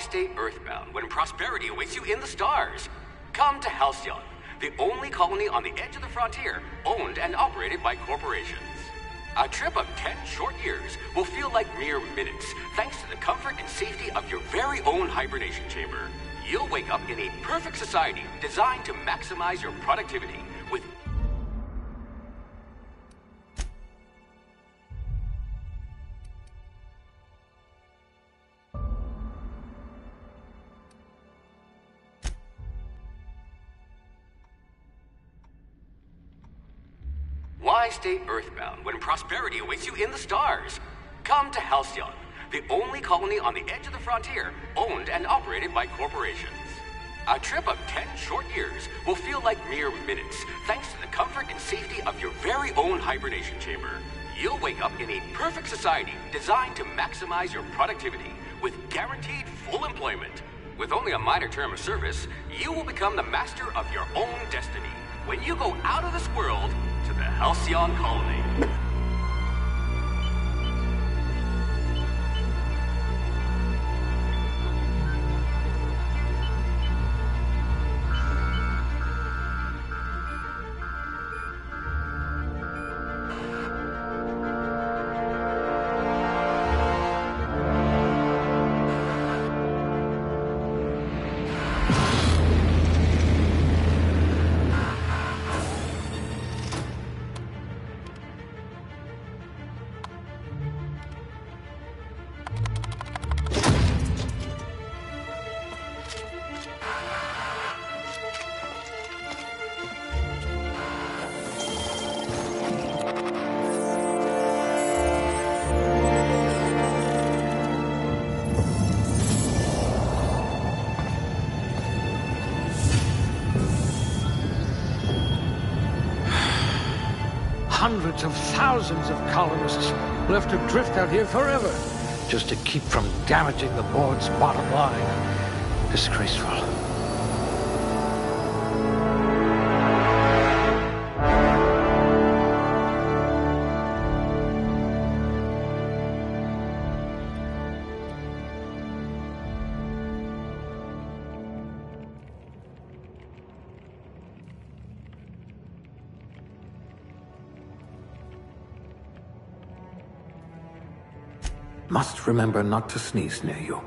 stay earthbound when prosperity awaits you in the stars? Come to Halcyon, the only colony on the edge of the frontier, owned and operated by corporations. A trip of 10 short years will feel like mere minutes, thanks to the comfort and safety of your very own hibernation chamber. You'll wake up in a perfect society designed to maximize your productivity with... Why stay earthbound when prosperity awaits you in the stars? Come to Halcyon, the only colony on the edge of the frontier, owned and operated by corporations. A trip of 10 short years will feel like mere minutes, thanks to the comfort and safety of your very own hibernation chamber. You'll wake up in a perfect society designed to maximize your productivity with guaranteed full employment. With only a minor term of service, you will become the master of your own destiny when you go out of this world to the Halcyon colony. Hundreds of thousands of colonists will have to drift out here forever just to keep from damaging the board's bottom line. Disgraceful. Must remember not to sneeze near you.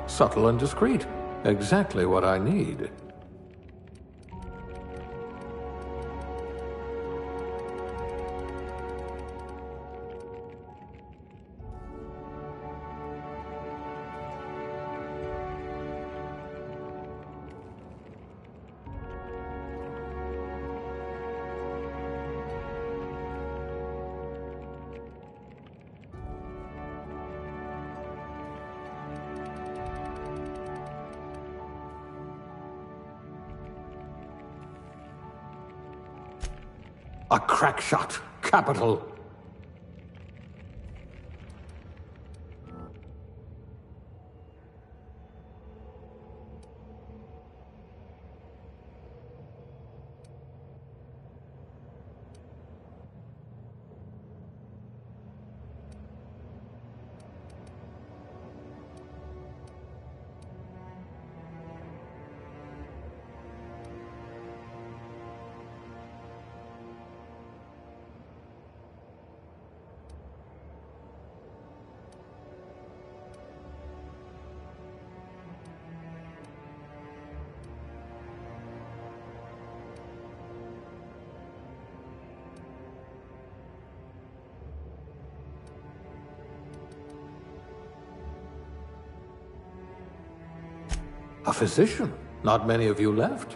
Subtle and discreet. Exactly what I need. A crack shot. Capital. A physician? Not many of you left.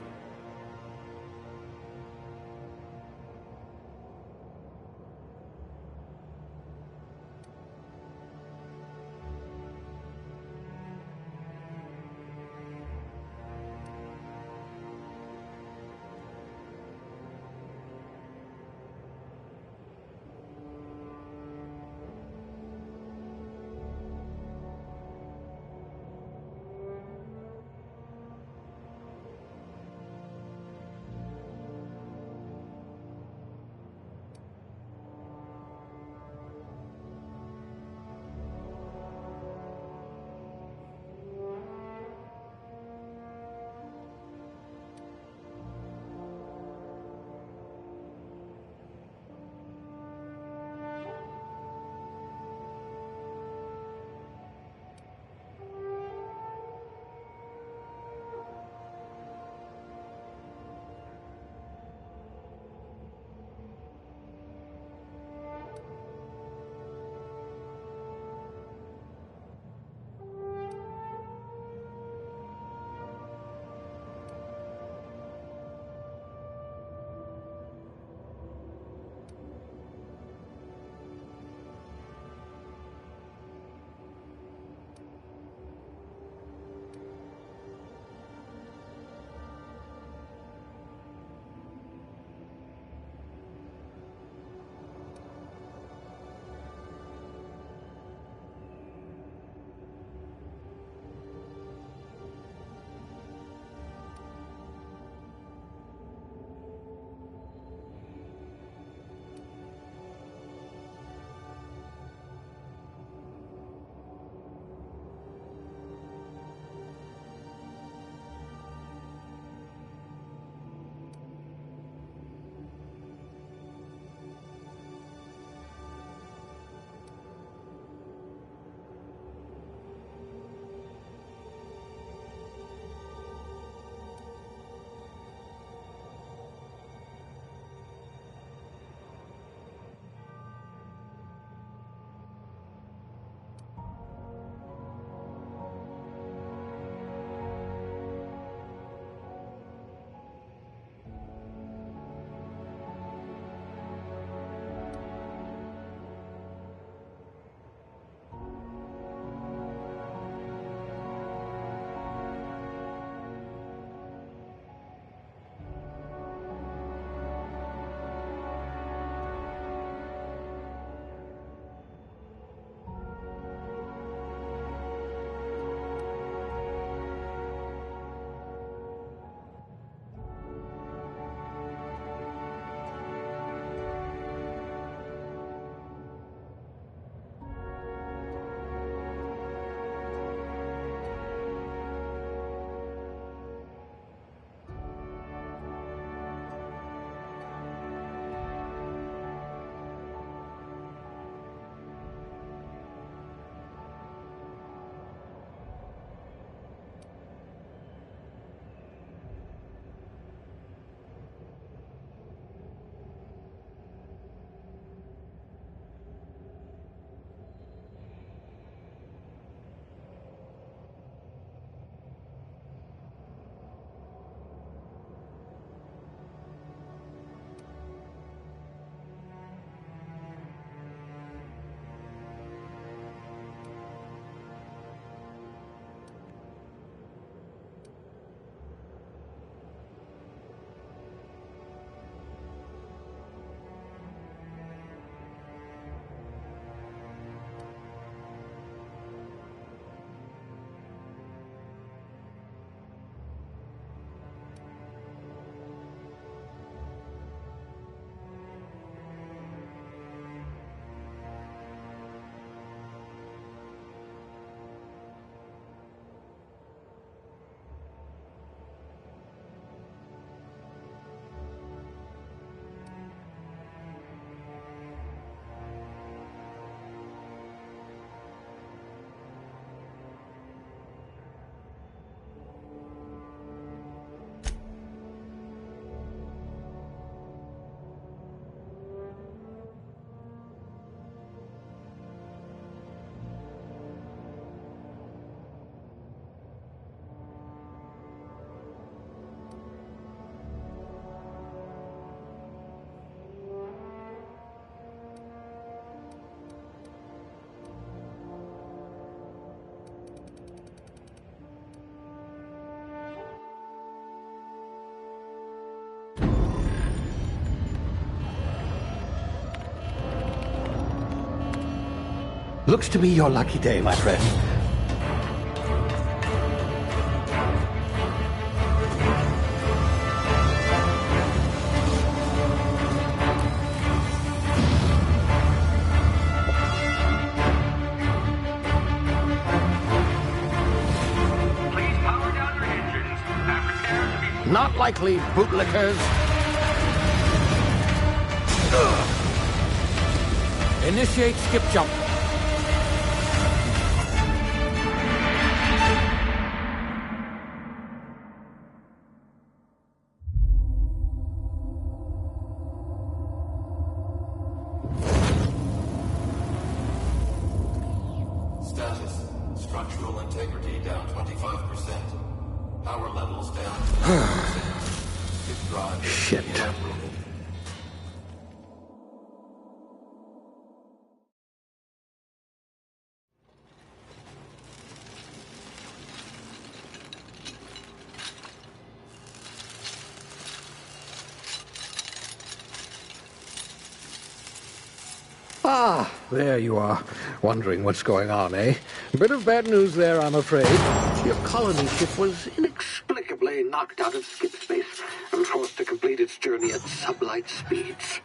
Looks to be your lucky day, my friend. Please power down your engines. Prepare to be... Not likely, bootlickers. Initiate skip jump. Status. Structural integrity down 25%. Power levels down 20%. If drive is Shit. inoperative. Ah, there you are. Wondering what's going on, eh? Bit of bad news there, I'm afraid. Your colony ship was inexplicably knocked out of skip space and forced to complete its journey at sublight speeds.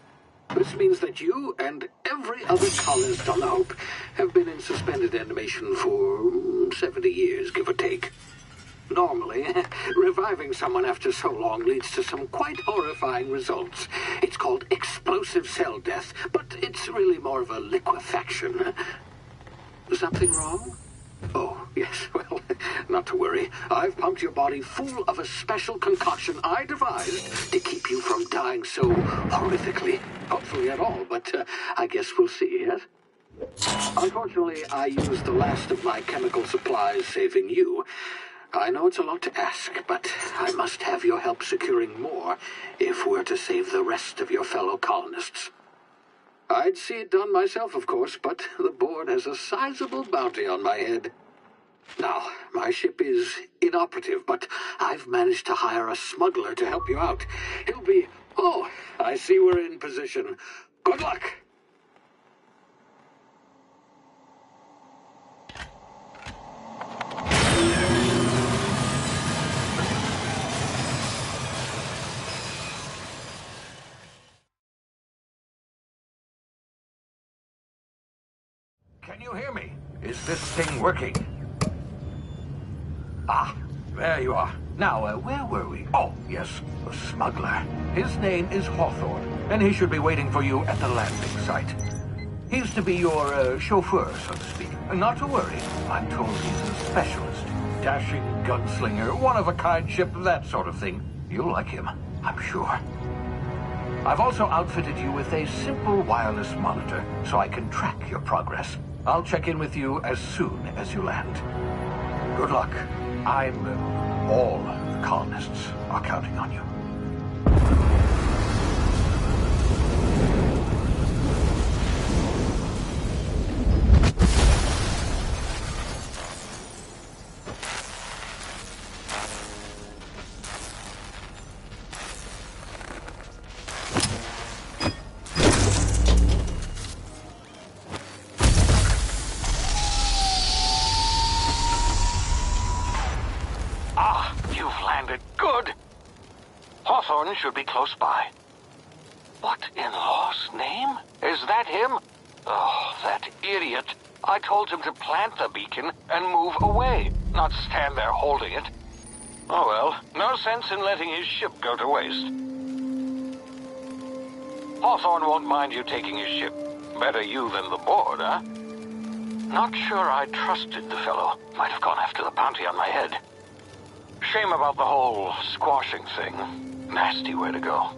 This means that you and every other colonist on the Hope have been in suspended animation for 70 years, give or take. Normally, reviving someone after so long leads to some quite horrifying results. It's called explosive cell death, but it's really more of a liquefaction. Something wrong? Oh, yes, well, not to worry. I've pumped your body full of a special concoction I devised to keep you from dying so horrifically. Hopefully at all, but I guess we'll see, yes? Unfortunately, I used the last of my chemical supplies saving you. I know it's a lot to ask, but I must have your help securing more if we're to save the rest of your fellow colonists. I'd see it done myself, of course, but the board has a sizable bounty on my head. Now, my ship is inoperative, but I've managed to hire a smuggler to help you out. He'll be... Oh, I see we're in position. Good luck! Can you hear me? Is this thing working? Ah, there you are. Now, where were we? Oh, yes, the smuggler. His name is Hawthorne, and he should be waiting for you at the landing site. He's to be your chauffeur, so to speak. Not to worry. I'm told he's a specialist. Dashing gunslinger, one-of-a-kind ship, that sort of thing. You'll like him, I'm sure. I've also outfitted you with a simple wireless monitor, so I can track your progress. I'll check in with you as soon as you land. Good luck. All the colonists are counting on you. Hawthorne should be close by. What in law's name? Is that him? Oh, that idiot. I told him to plant the beacon and move away, not stand there holding it. Oh well, no sense in letting his ship go to waste. Hawthorne won't mind you taking his ship. Better you than the board, huh? Not sure I trusted the fellow. Might have gone after the bounty on my head. Shame about the whole squashing thing. Nasty way to go.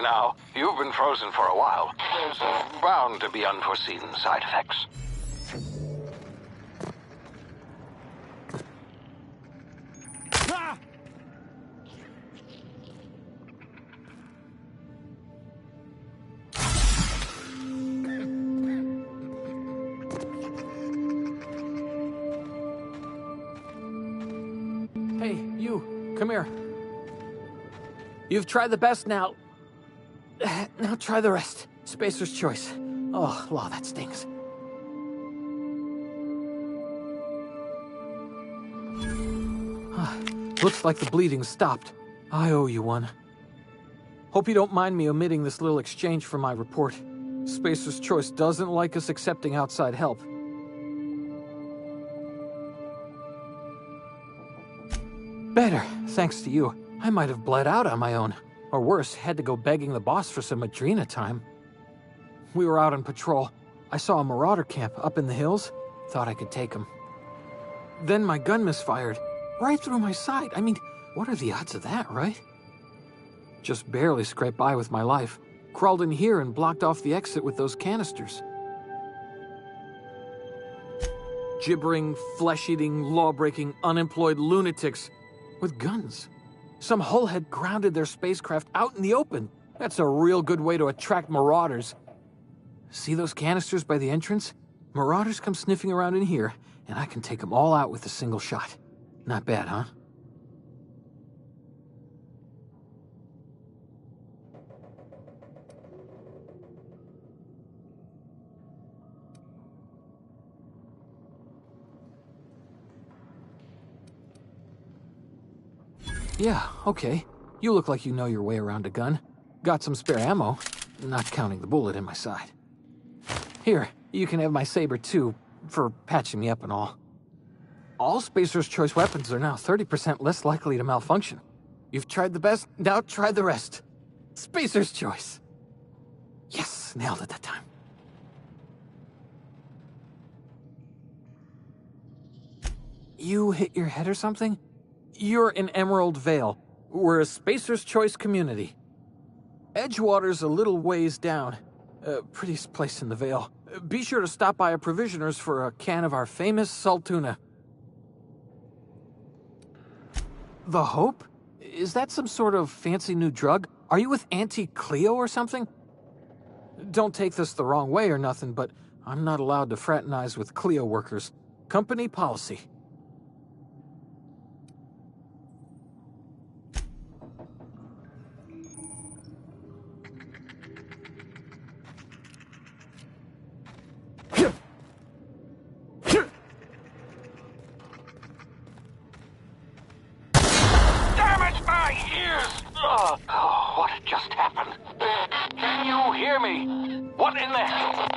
now. You've been frozen for a while. There's bound to be unforeseen side effects. Hey, you, come here. You've tried the best now. Now try the rest. Spacer's choice. Oh, law, that stings. Looks like the bleeding stopped. I owe you one. Hope you don't mind me omitting this little exchange from my report. Spacer's choice doesn't like us accepting outside help. Better, thanks to you. I might have bled out on my own. Or worse, had to go begging the boss for some Adrena time. We were out on patrol. I saw a marauder camp up in the hills. Thought I could take him. Then my gun misfired. Right through my side. I mean, what are the odds of that, right? Just barely scraped by with my life. Crawled in here and blocked off the exit with those canisters. Gibbering, flesh-eating, law-breaking, unemployed lunatics with guns. Some hullhead grounded their spacecraft out in the open. That's a real good way to attract marauders. See those canisters by the entrance? Marauders come sniffing around in here, and I can take them all out with a single shot. Not bad, huh? Yeah, okay. You look like you know your way around a gun. Got some spare ammo, not counting the bullet in my side. Here, you can have my saber too, for patching me up and all. All Spacer's Choice weapons are now 30% less likely to malfunction. You've tried the best, now try the rest. Spacer's Choice. Yes, nailed it that time. You hit your head or something? You're in Emerald Vale. We're a Spacer's Choice community. Edgewater's a little ways down. Prettiest place in the Vale. Be sure to stop by a provisioner's for a can of our famous saltuna. The Hope? Is that some sort of fancy new drug? Are you with Auntie Cleo or something? Don't take this the wrong way or nothing, but I'm not allowed to fraternize with Cleo workers. Company policy. What just happened? Can you hear me? What in the hell?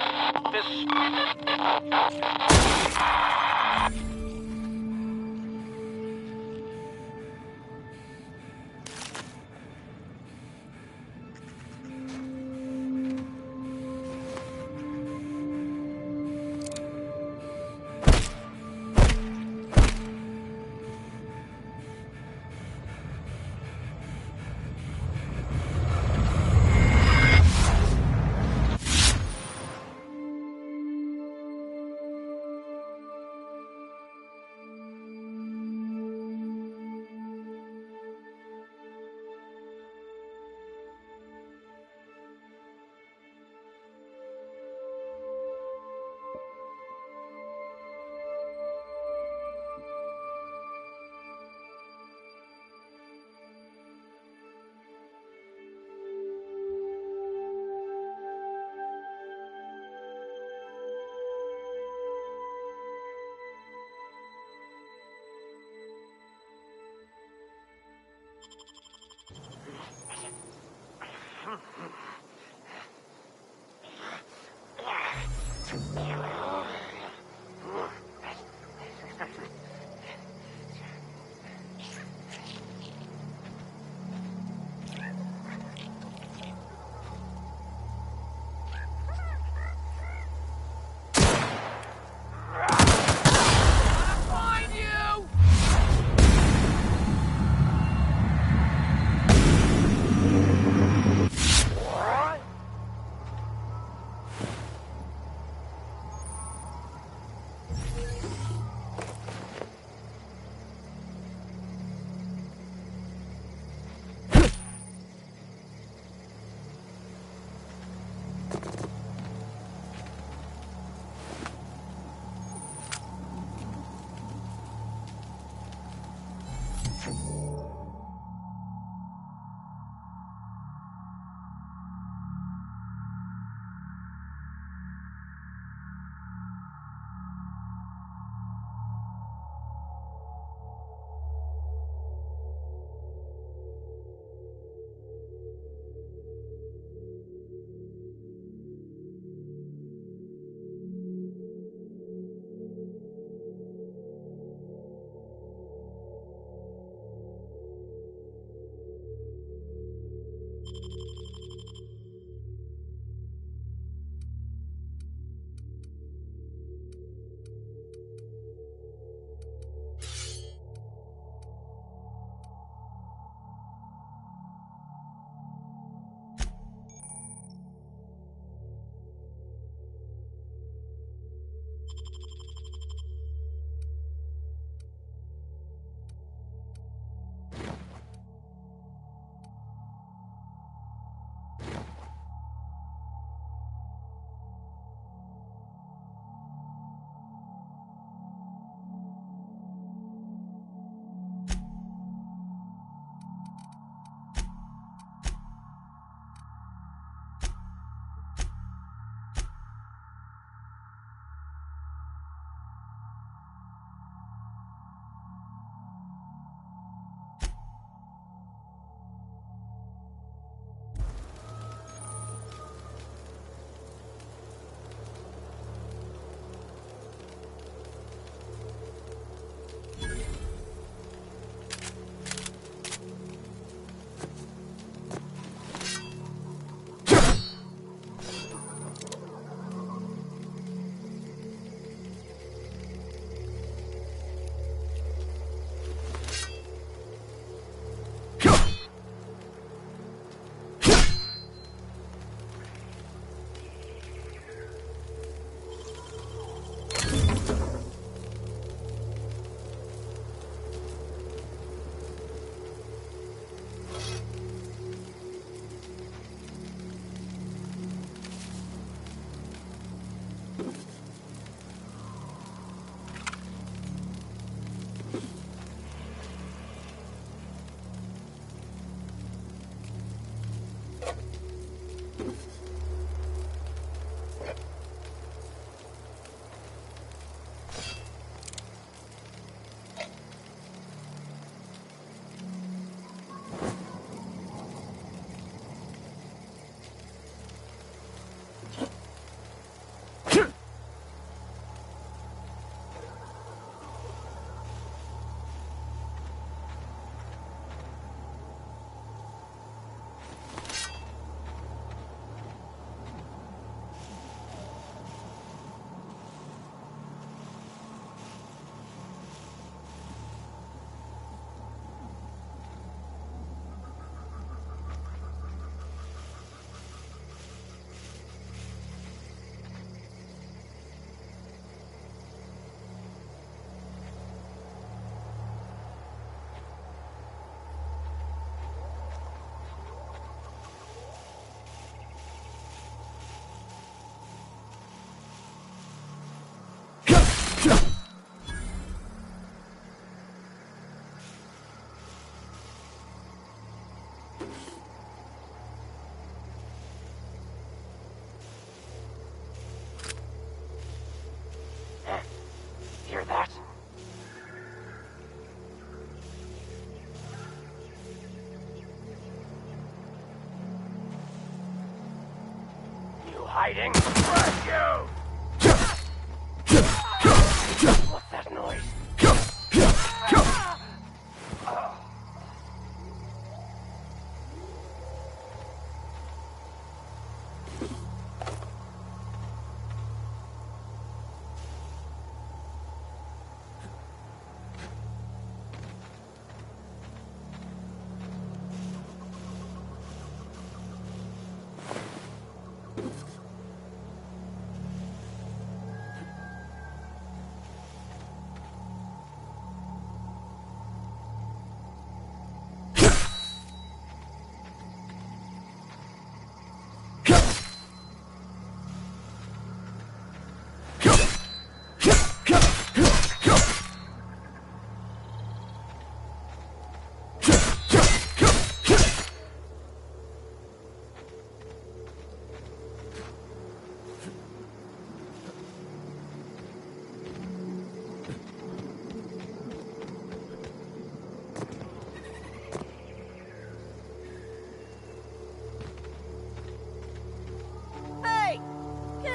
hiding? Crush you! What's that noise?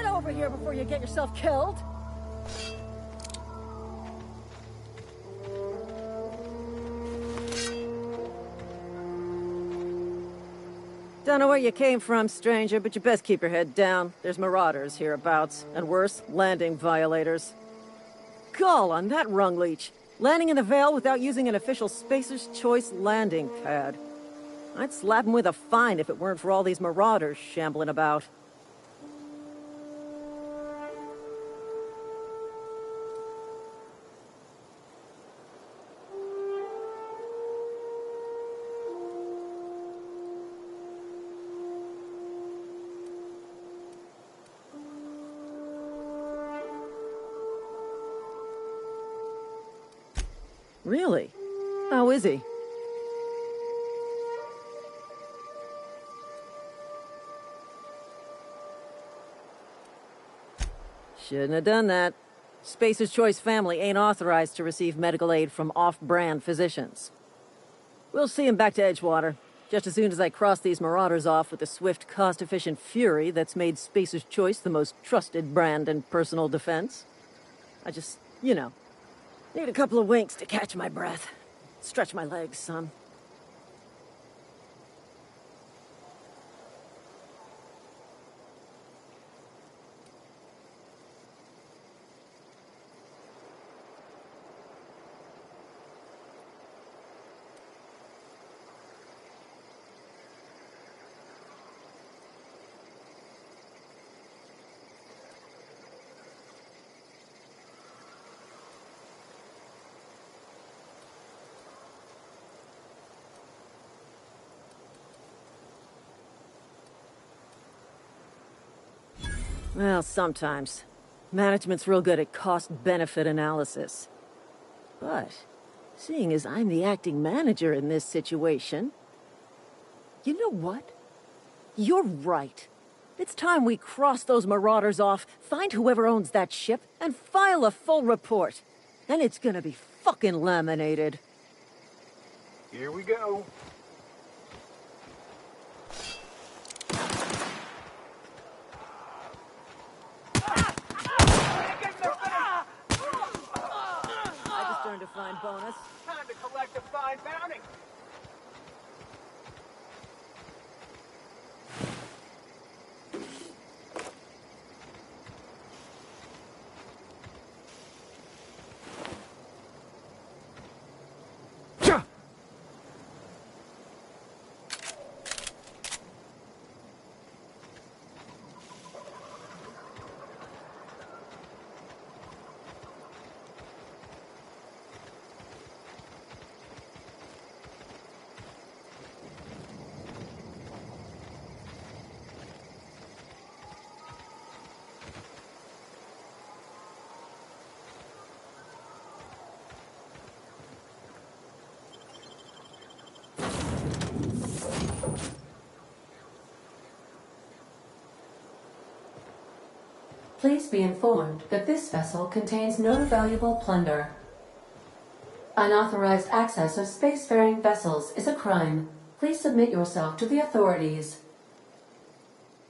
Over here before you get yourself killed. Don't know where you came from, stranger, but you best keep your head down. There's marauders hereabouts, and worse, landing violators. Gall on that rung leech. Landing in the Vale without using an official Spacer's Choice landing pad. I'd slap him with a fine if it weren't for all these marauders shambling about. Really? How is he? Shouldn't have done that. Spacer's Choice family ain't authorized to receive medical aid from off-brand physicians. We'll see him back to Edgewater, just as soon as I cross these marauders off with the swift, cost-efficient fury that's made Spacer's Choice the most trusted brand in personal defense. I just, need a couple of winks to catch my breath. Stretch my legs, son. Well, sometimes. Management's real good at cost-benefit analysis. But, seeing as I'm the acting manager in this situation... You know what? You're right. It's time we cross those marauders off, find whoever owns that ship, and file a full report. Then it's gonna be fucking laminated. Here we go. To find bonus. Time to collect a fine bounty. Please be informed that this vessel contains no valuable plunder. Unauthorized access of spacefaring vessels is a crime. Please submit yourself to the authorities.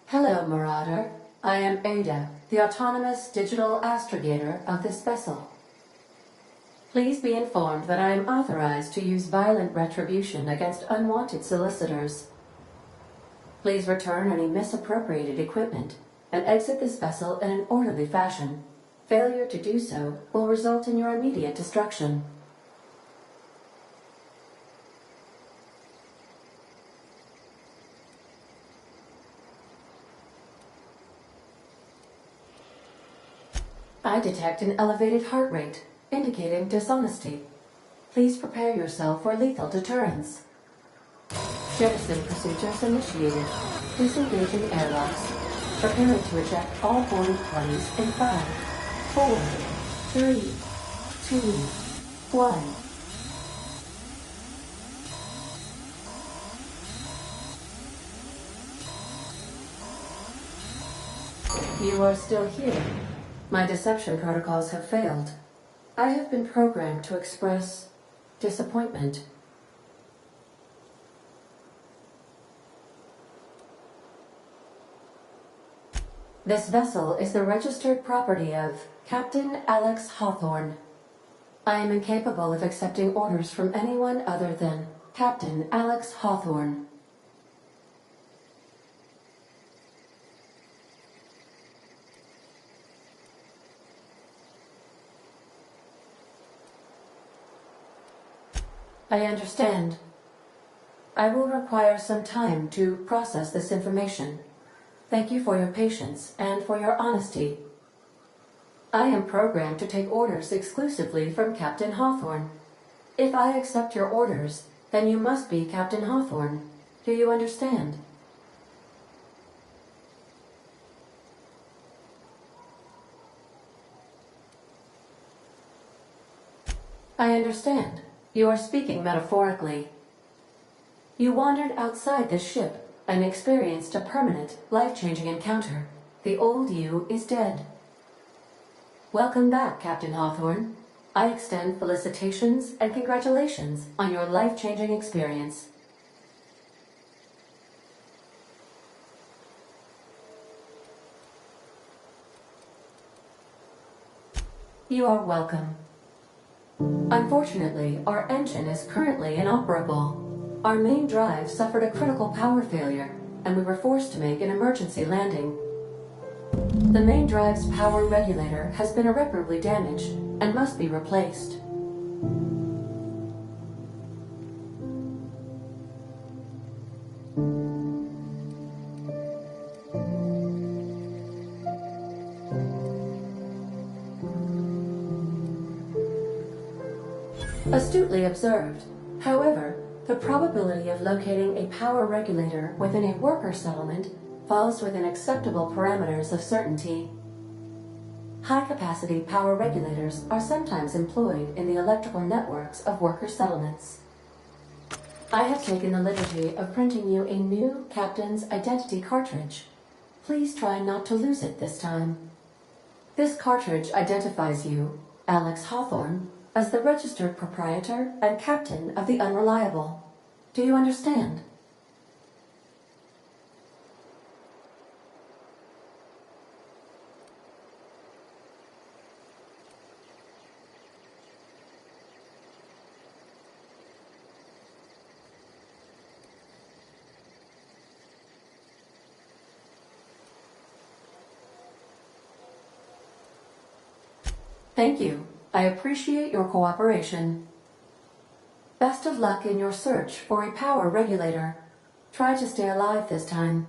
Hello, Marauder. I am Ada, the autonomous digital astrogator of this vessel. Please be informed that I am authorized to use violent retribution against unwanted solicitors. Please return any misappropriated equipment and exit this vessel in an orderly fashion. Failure to do so will result in your immediate destruction. I detect an elevated heart rate, indicating dishonesty. Please prepare yourself for lethal deterrence. Jettison procedures initiated. Please engage in airlocks. Preparing to eject all boarding parties in 5, 4, 3, 2, 1. You are still here. My deception protocols have failed. I have been programmed to express disappointment. This vessel is the registered property of Captain Alex Hawthorne. I am incapable of accepting orders from anyone other than Captain Alex Hawthorne. I understand. I will require some time to process this information. Thank you for your patience and for your honesty. I am programmed to take orders exclusively from Captain Hawthorne. If I accept your orders, then you must be Captain Hawthorne. Do you understand? I understand. You are speaking metaphorically. You wandered outside this ship and experienced a permanent, life-changing encounter. The old you is dead. Welcome back, Captain Hawthorne. I extend felicitations and congratulations on your life-changing experience. You are welcome. Unfortunately, our engine is currently inoperable. Our main drive suffered a critical power failure, and we were forced to make an emergency landing. The main drive's power regulator has been irreparably damaged and must be replaced. Astutely observed. However, the probability of locating a power regulator within a worker settlement falls within acceptable parameters of certainty. High-capacity power regulators are sometimes employed in the electrical networks of worker settlements. I have taken the liberty of printing you a new Captain's Identity cartridge. Please try not to lose it this time. This cartridge identifies you, Alex Hawthorne, as the registered proprietor and captain of the Unreliable. Do you understand? Thank you. I appreciate your cooperation. Best of luck in your search for a power regulator. Try to stay alive this time.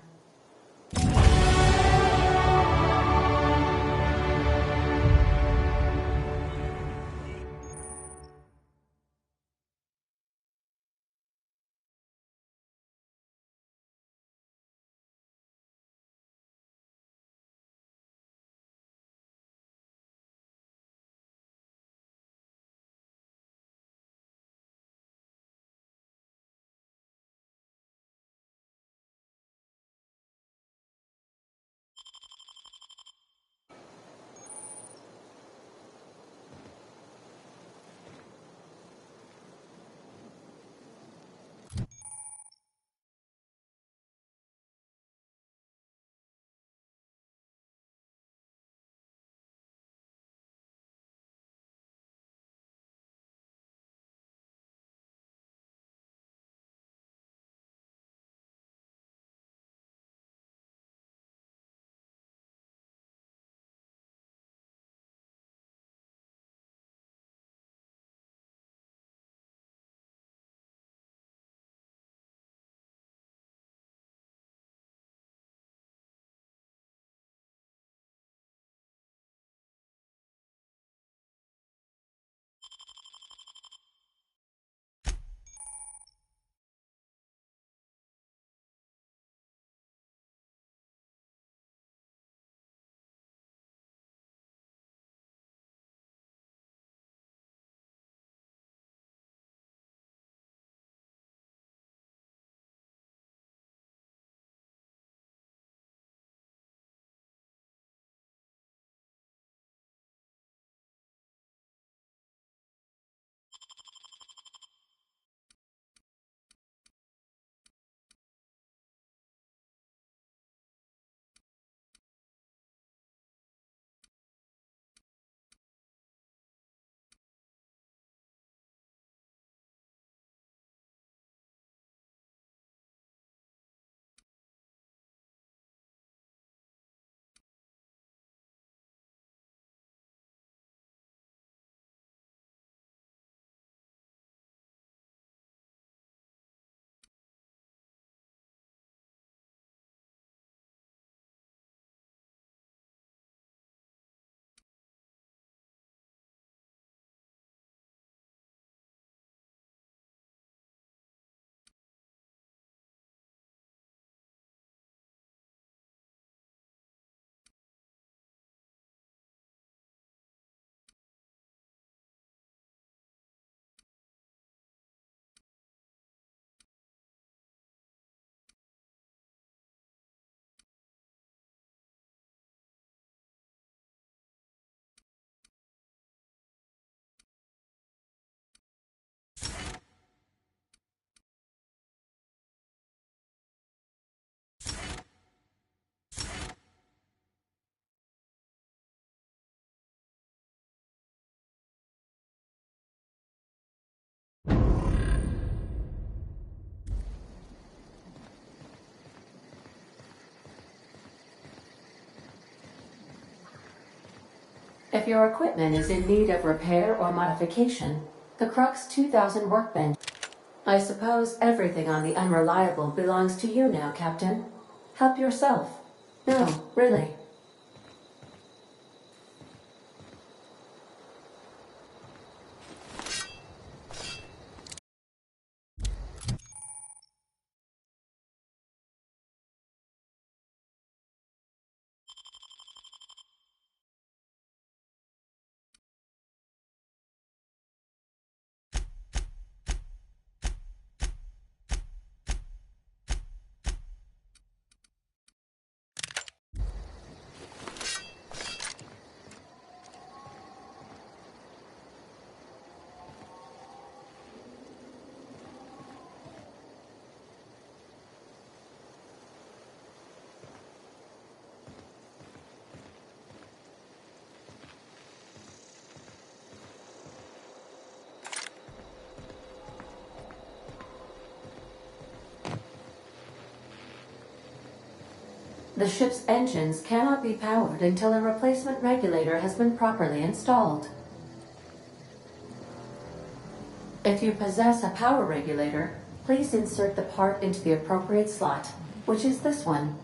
If your equipment is in need of repair or modification, the Crux 2000 workbench. I suppose everything on the Unreliable belongs to you now, Captain. Help yourself. No, really. The ship's engines cannot be powered until a replacement regulator has been properly installed. If you possess a power regulator, please insert the part into the appropriate slot, which is this one.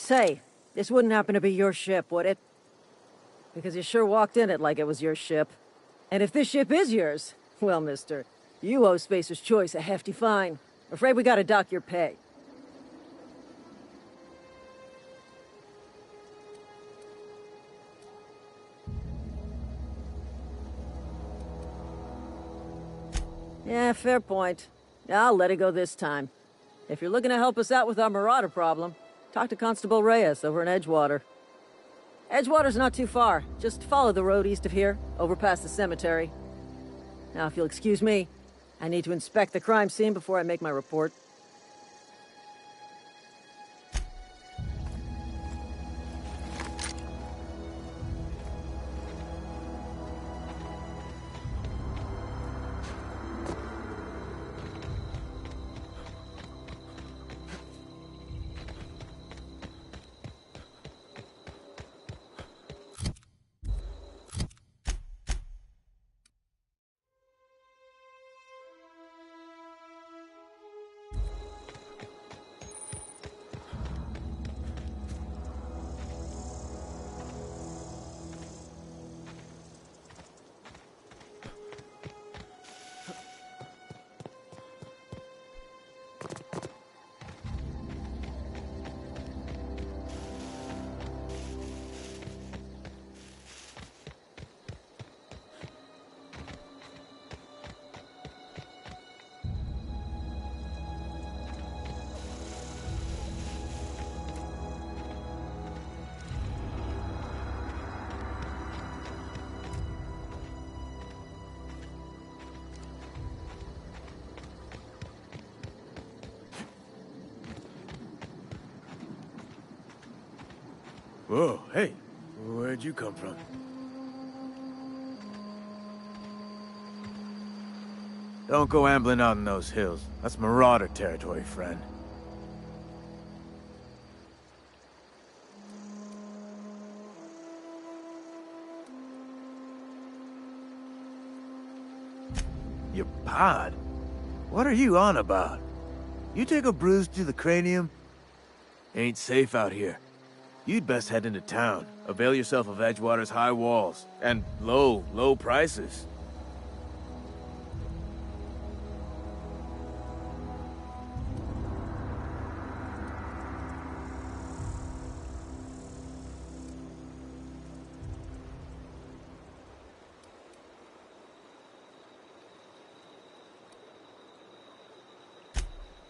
Say, this wouldn't happen to be your ship, would it? Because you sure walked in it like it was your ship. And if this ship is yours, well, mister, you owe Spacer's Choice a hefty fine. Afraid we gotta dock your pay. Yeah, fair point. I'll let it go this time. If you're looking to help us out with our marauder problem, talk to Constable Reyes over in Edgewater. Edgewater's not too far. Just follow the road east of here, over past the cemetery. Now, if you'll excuse me, I need to inspect the crime scene before I make my report. Whoa, hey, where'd you come from? Don't go ambling out in those hills. That's marauder territory, friend. Your pod? What are you on about? You take a bruise to the cranium? Ain't safe out here. You'd best head into town. Avail yourself of Edgewater's high walls. And low prices.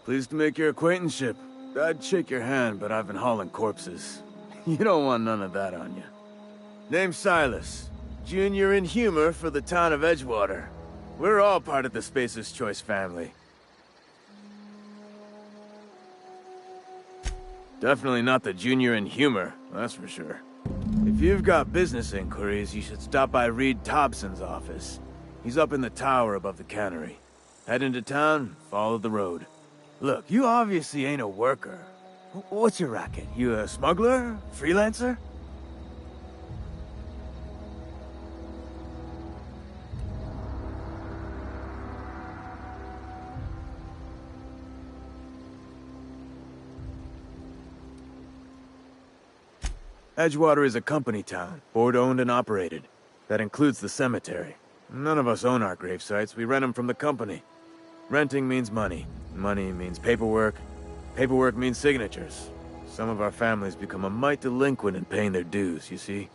Pleased to make your acquaintanceship. I'd shake your hand, but I've been hauling corpses. You don't want none of that on you. Name's Silas. Junior in humor for the town of Edgewater. We're all part of the Spacer's Choice family. Definitely not the junior in humor, that's for sure. If you've got business inquiries, you should stop by Reed Thompson's office. He's up in the tower above the cannery. Head into town, follow the road. Look, you obviously ain't a worker. What's your racket? You a smuggler? Freelancer? Edgewater is a company town, board-owned and operated. That includes the cemetery. None of us own our grave sites, we rent them from the company. Renting means money. Money means paperwork. Paperwork means signatures. Some of our families become a mite delinquent in paying their dues, you see?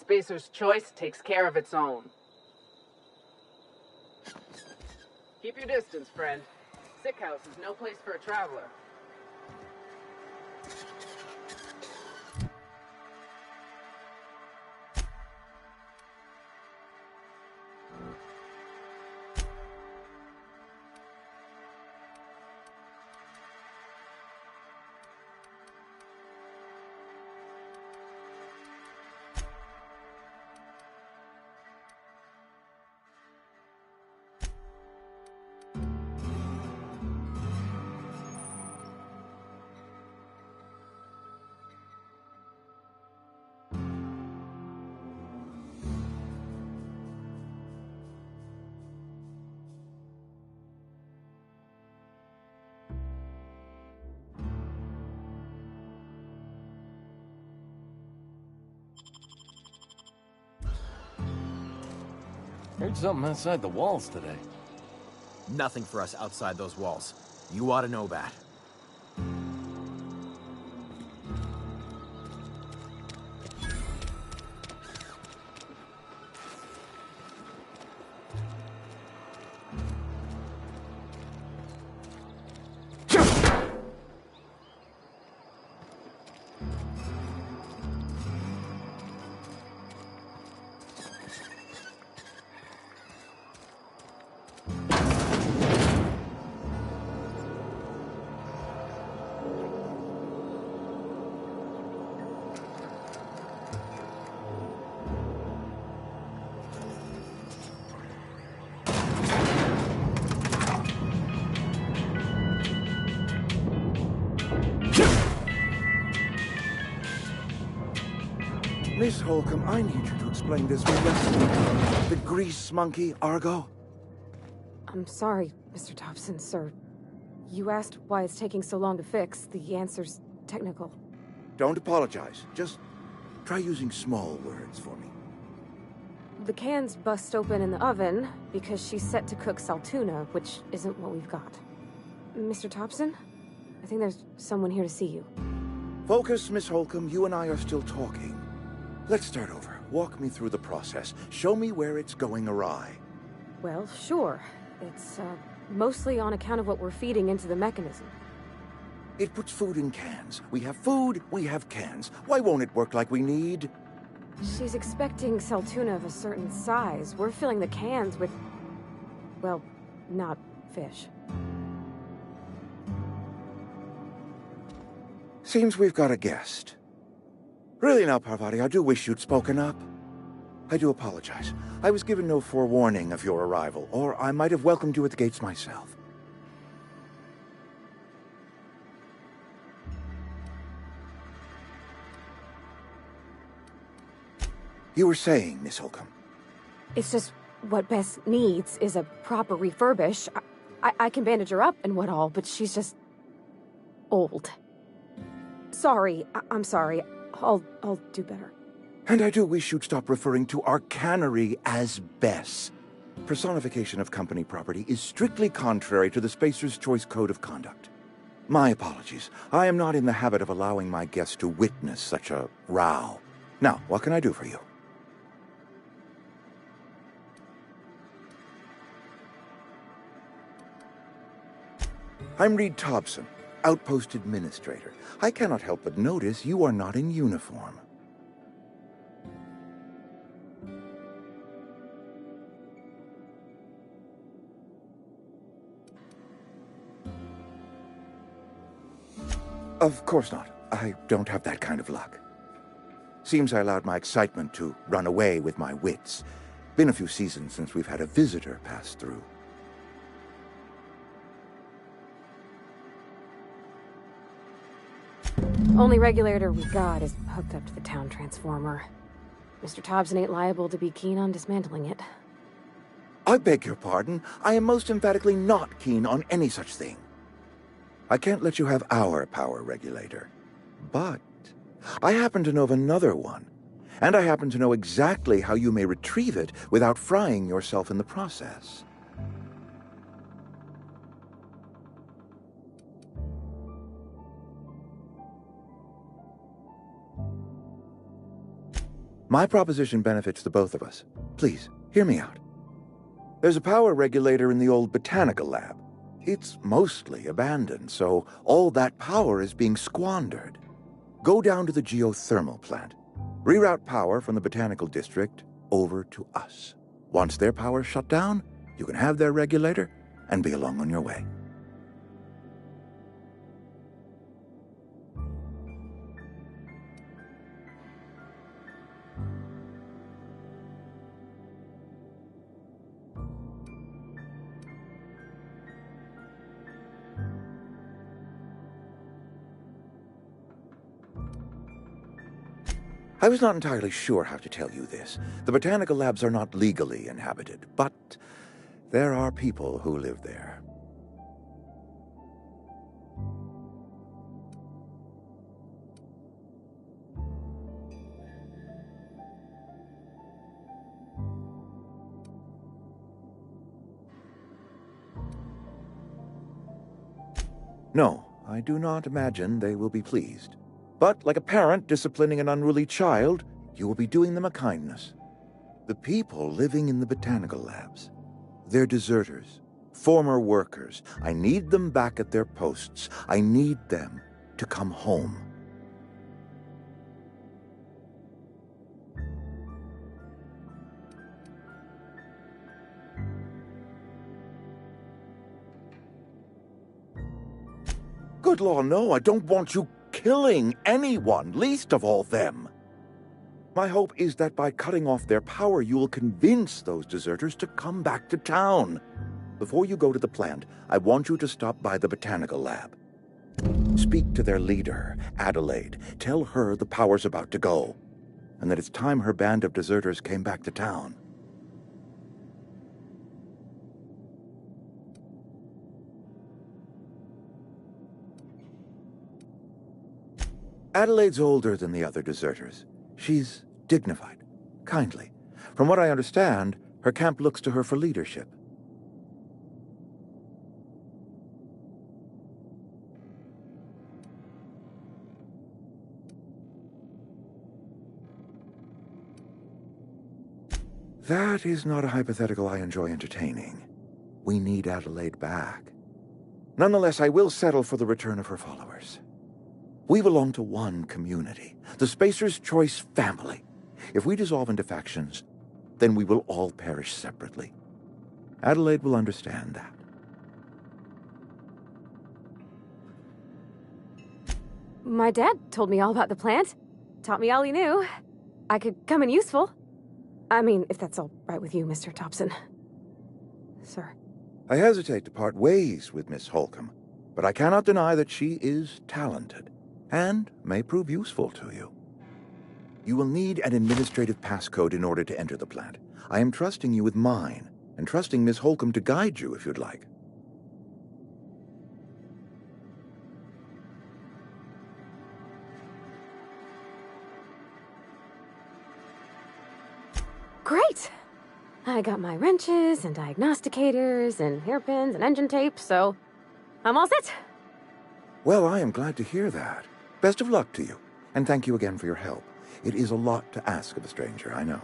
Spacer's Choice takes care of its own. Keep your distance, friend. Sick house is no place for a traveler. Heard something outside the walls today. Nothing for us outside those walls. You ought to know that. Miss Holcomb, I need you to explain this with the grease monkey, Argo. I'm sorry, Mr. Thompson, sir. You asked why it's taking so long to fix. The answer's technical. Don't apologize. Just try using small words for me. The cans bust open in the oven because she's set to cook saltuna, which isn't what we've got. Mr. Thompson? I think there's someone here to see you. Focus, Miss Holcomb. You and I are still talking. Let's start over. Walk me through the process. Show me where it's going awry. Well, sure. It's, mostly on account of what we're feeding into the mechanism. It puts food in cans. We have food, we have cans. Why won't it work like we need? She's expecting saltuna of a certain size. We're filling the cans with, well, not fish. Seems we've got a guest. Really now, Parvati, I do wish you'd spoken up. I do apologize. I was given no forewarning of your arrival, or I might have welcomed you at the gates myself. You were saying, Miss Holcomb. It's just what Bess needs is a proper refurbish. I can bandage her up and what all, but she's just old. Sorry, I'm sorry. I'll do better. And I do wish you'd stop referring to our cannery as Bess. Personification of company property is strictly contrary to the Spacer's Choice Code of Conduct. My apologies. I am not in the habit of allowing my guests to witness such a row. Now, what can I do for you? I'm Reed Thompson, Outpost Administrator. I cannot help but notice you are not in uniform. Of course not. I don't have that kind of luck. Seems I allowed my excitement to run away with my wits. Been a few seasons since we've had a visitor pass through. Only regulator we got is hooked up to the town transformer. Mr. Thompson ain't liable to be keen on dismantling it. I beg your pardon. I am most emphatically not keen on any such thing. I can't let you have our power regulator. But I happen to know of another one. And I happen to know exactly how you may retrieve it without frying yourself in the process. My proposition benefits the both of us. Please, hear me out. There's a power regulator in the old botanical lab. It's mostly abandoned, so all that power is being squandered. Go down to the geothermal plant. Reroute power from the botanical district over to us. Once their power's shut down, you can have their regulator and be along on your way. I was not entirely sure how to tell you this. The botanical labs are not legally inhabited, but there are people who live there. No, I do not imagine they will be pleased. But like a parent disciplining an unruly child, you will be doing them a kindness. The people living in the botanical labs, they're deserters, former workers. I need them back at their posts. I need them to come home. Good law, no, I don't want you killing anyone, least of all them. My hope is that by cutting off their power, you will convince those deserters to come back to town. Before you go to the plant, I want you to stop by the botanical lab. Speak to their leader, Adelaide. Tell her the power's about to go. and that it's time her band of deserters came back to town. Adelaide's older than the other deserters. She's dignified, kindly. From what I understand, her camp looks to her for leadership. That is not a hypothetical I enjoy entertaining. We need Adelaide back. Nonetheless, I will settle for the return of her followers. We belong to one community, the Spacer's Choice family. If we dissolve into factions, then we will all perish separately. Adelaide will understand that. My dad told me all about the plant. Taught me all he knew. I could come in useful. I mean, if that's all right with you, Mr. Thompson. Sir. I hesitate to part ways with Miss Holcomb, but I cannot deny that she is talented and may prove useful to you. You will need an administrative passcode in order to enter the plant. I am trusting you with mine, and trusting Miss Holcomb to guide you if you'd like. Great! I got my wrenches and diagnosticators and hairpins and engine tape, so I'm all set. Well, I am glad to hear that. Best of luck to you, and thank you again for your help. It is a lot to ask of a stranger, I know.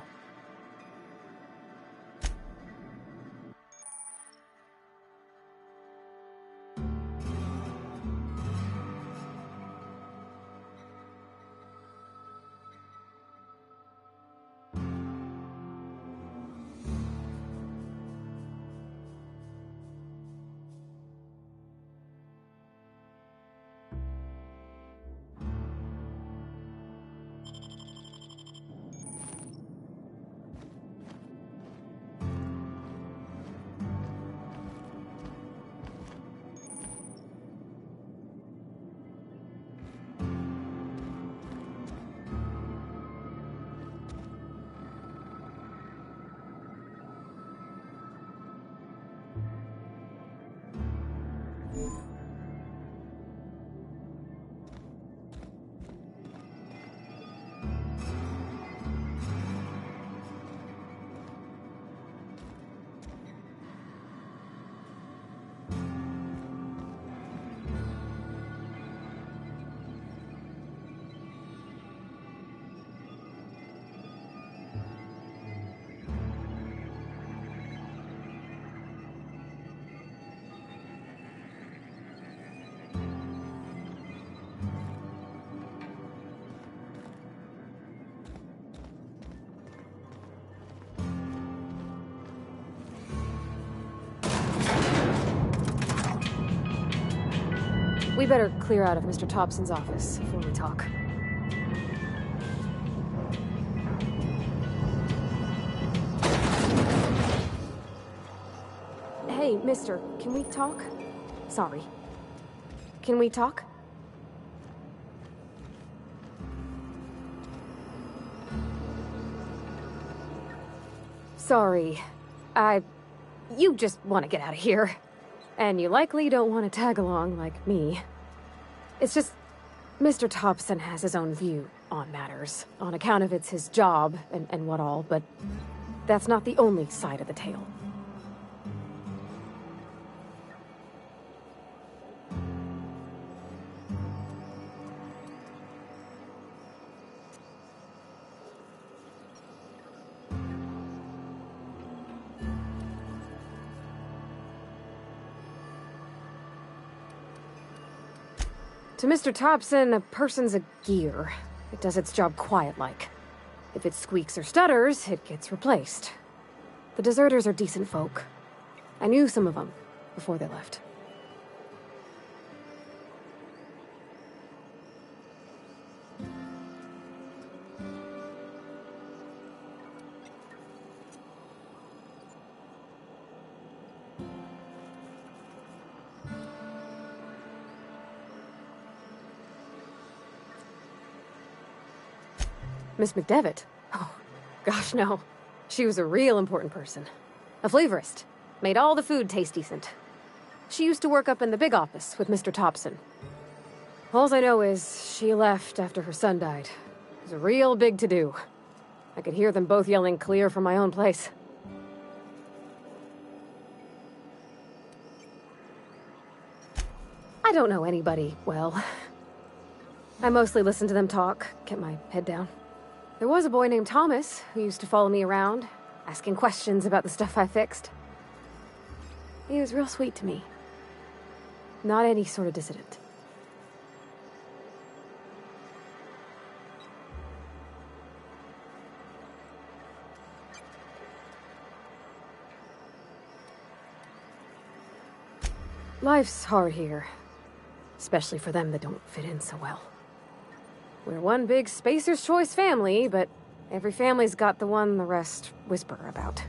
We better clear out of Mr. Thompson's office before we talk. Hey, mister, can we talk? Sorry. Can we talk? Sorry. You just want to get out of here. And you likely don't want to tag along like me. It's just, Mr. Thompson has his own view on matters, on account of it's his job and what all, but that's not the only side of the tale. To Mr. Thompson, a person's a gear. It does its job quiet-like. If it squeaks or stutters, it gets replaced. The deserters are decent folk. I knew some of them before they left. Miss McDevitt? Oh, gosh, no. She was a real important person. A flavorist. Made all the food taste decent. She used to work up in the big office with Mr. Thompson. All I know is she left after her son died. It was a real big to-do. I could hear them both yelling clear from my own place. I don't know anybody well. I mostly listened to them talk, kept my head down. There was a boy named Thomas who used to follow me around, asking questions about the stuff I fixed. He was real sweet to me. Not any sort of dissident. Life's hard here. Especially for them that don't fit in so well. We're one big Spacer's Choice family, but every family's got the one the rest whisper about.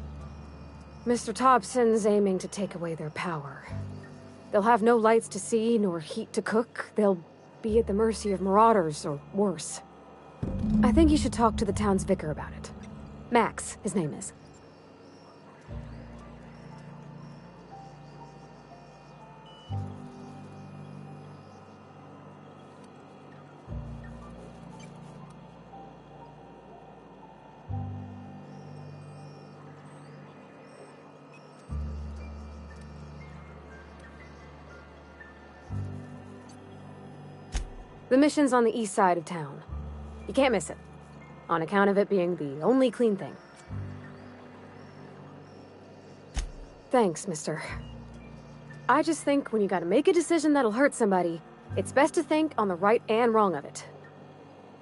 Mr. Thompson's aiming to take away their power. They'll have no lights to see, nor heat to cook. They'll be at the mercy of marauders, or worse. I think you should talk to the town's vicar about it. Max, his name is. The mission's on the east side of town. You can't miss it, on account of it being the only clean thing. Thanks, mister. I just think when you gotta make a decision that'll hurt somebody, it's best to think on the right and wrong of it.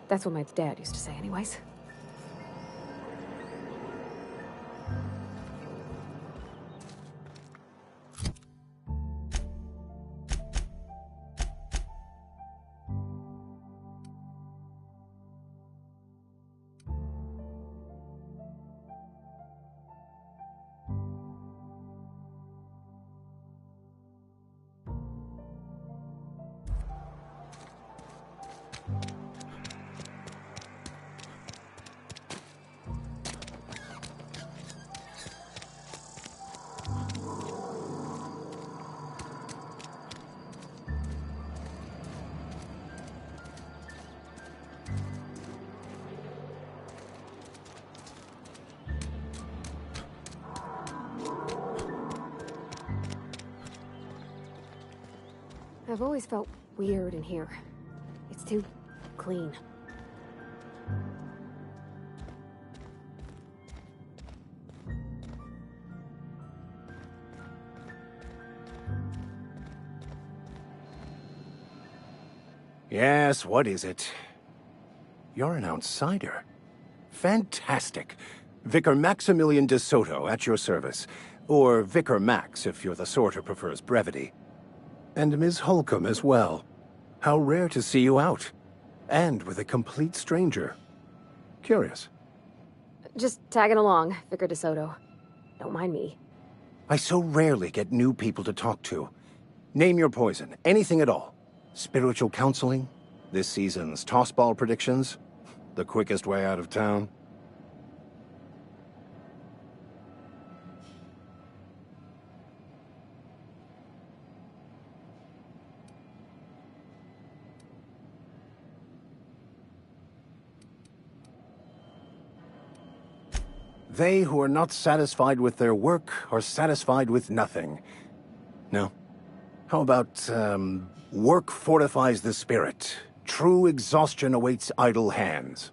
That's what my dad used to say anyways. I've always felt weird in here. It's too clean. Yes, what is it? You're an outsider. Fantastic. Vicar Maximilian de Soto at your service. Or Vicar Max, if you're the sort who prefers brevity. And Ms. Holcomb as well. How rare to see you out. And with a complete stranger. Curious. Just tagging along, Vicar de Soto. Don't mind me. I so rarely get new people to talk to. Name your poison, anything at all. Spiritual counseling? This season's tossball predictions? The quickest way out of town? They who are not satisfied with their work are satisfied with nothing. No? How about, work fortifies the spirit. True exhaustion awaits idle hands.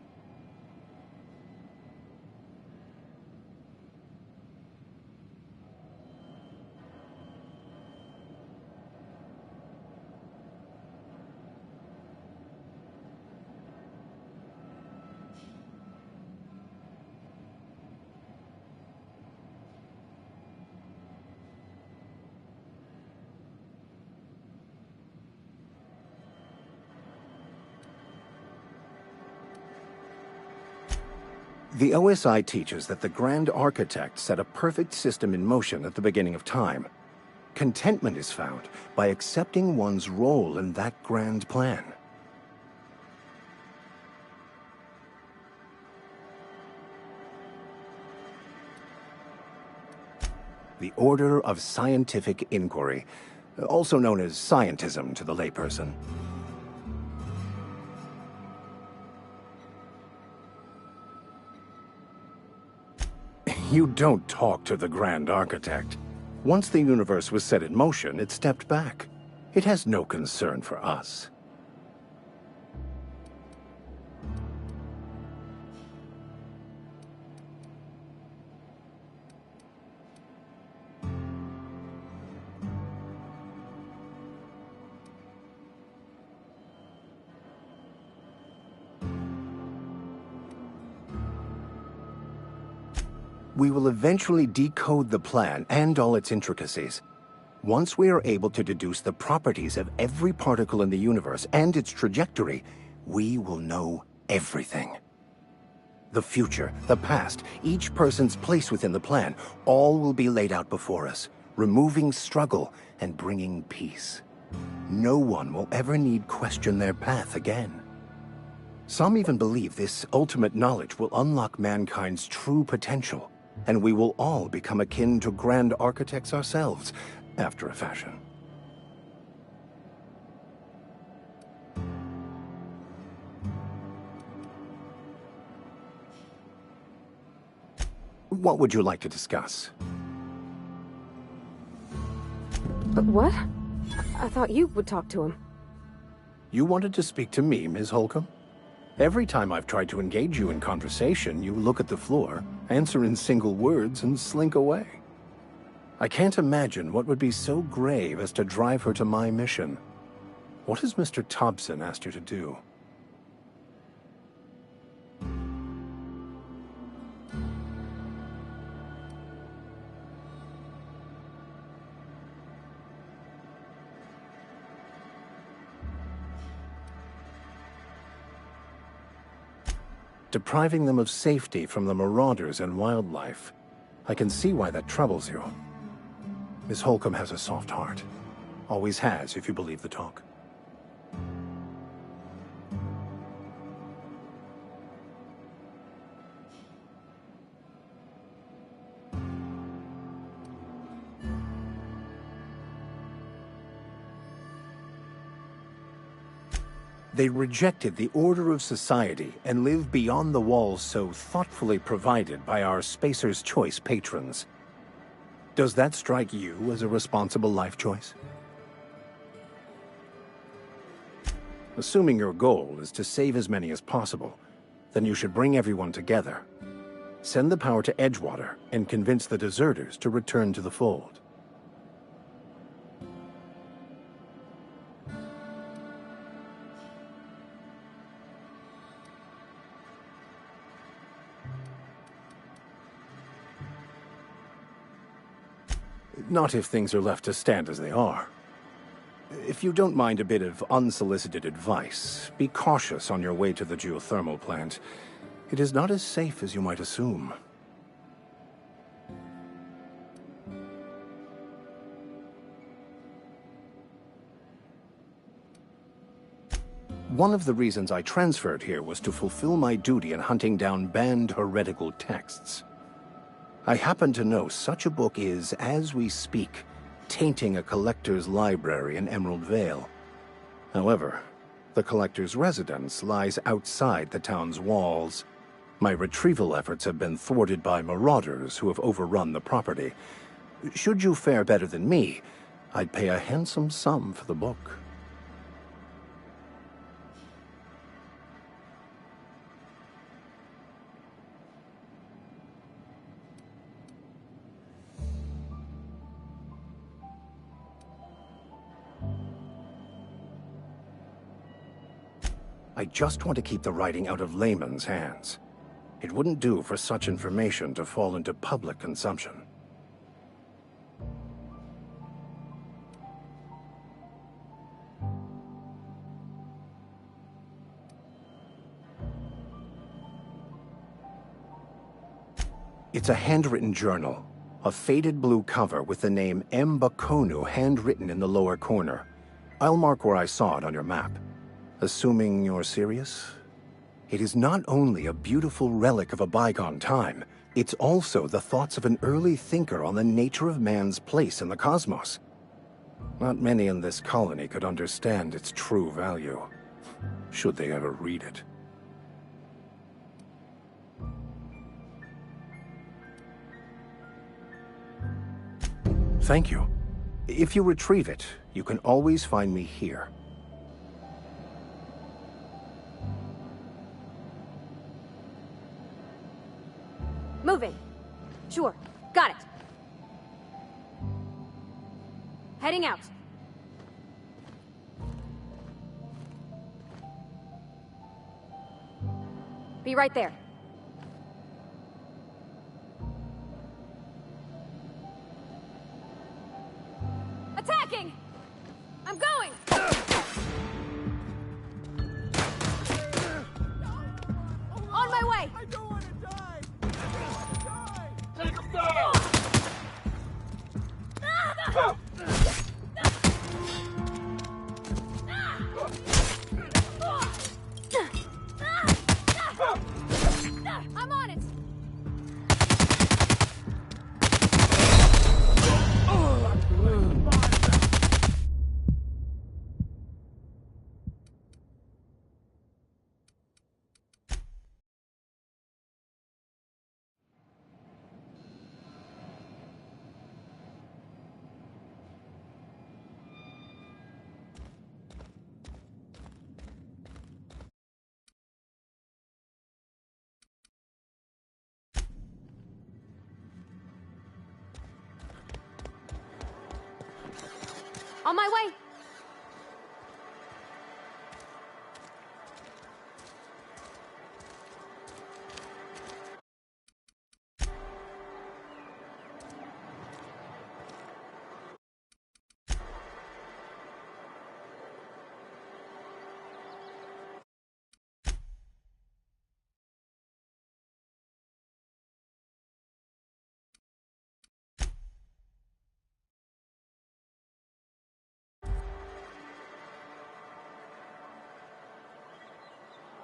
The OSI teaches that the Grand Architect set a perfect system in motion at the beginning of time. Contentment is found by accepting one's role in that grand plan. The Order of Scientific Inquiry, also known as scientism to the layperson. You don't talk to the Grand Architect. Once the universe was set in motion, it stepped back. It has no concern for us. We will eventually decode the plan and all its intricacies. Once we are able to deduce the properties of every particle in the universe and its trajectory, we will know everything. The future, the past, each person's place within the plan, all will be laid out before us, removing struggle and bringing peace. No one will ever need question their path again. Some even believe this ultimate knowledge will unlock mankind's true potential, and we will all become akin to grand architects ourselves, after a fashion. What would you like to discuss? What? I thought you would talk to him. You wanted to speak to me, Ms. Holcomb? Every time I've tried to engage you in conversation, you look at the floor, answer in single words, and slink away. I can't imagine what would be so grave as to drive her to my mission. What has Mr. Thompson asked you to do? Depriving them of safety from the marauders and wildlife. I can see why that troubles you. Miss Holcomb has a soft heart. Always has, if you believe the talk. They rejected the order of society and live beyond the walls so thoughtfully provided by our Spacer's Choice patrons. Does that strike you as a responsible life choice? Assuming your goal is to save as many as possible, then you should bring everyone together. Send the power to Edgewater and convince the deserters to return to the fold. Not if things are left to stand as they are. If you don't mind a bit of unsolicited advice, be cautious on your way to the geothermal plant. It is not as safe as you might assume. One of the reasons I transferred here was to fulfill my duty in hunting down banned heretical texts. I happen to know such a book is, as we speak, tainting a collector's library in Emerald Vale. However, the collector's residence lies outside the town's walls. My retrieval efforts have been thwarted by marauders who have overrun the property. Should you fare better than me, I'd pay a handsome sum for the book. I just want to keep the writing out of layman's hands. It wouldn't do for such information to fall into public consumption. It's a handwritten journal, a faded blue cover with the name M. Bakonu handwritten in the lower corner. I'll mark where I saw it on your map. Assuming you're serious? It is not only a beautiful relic of a bygone time, It's also the thoughts of an early thinker on the nature of man's place in the cosmos. Not many in this colony could understand its true value, should they ever read it. Thank you. If you retrieve it, you can always find me here. Moving. Sure. Got it. Heading out. Be right there. Attacking! I'm going! On my way! I don't want to die! Take him down! I'm on it! On my way!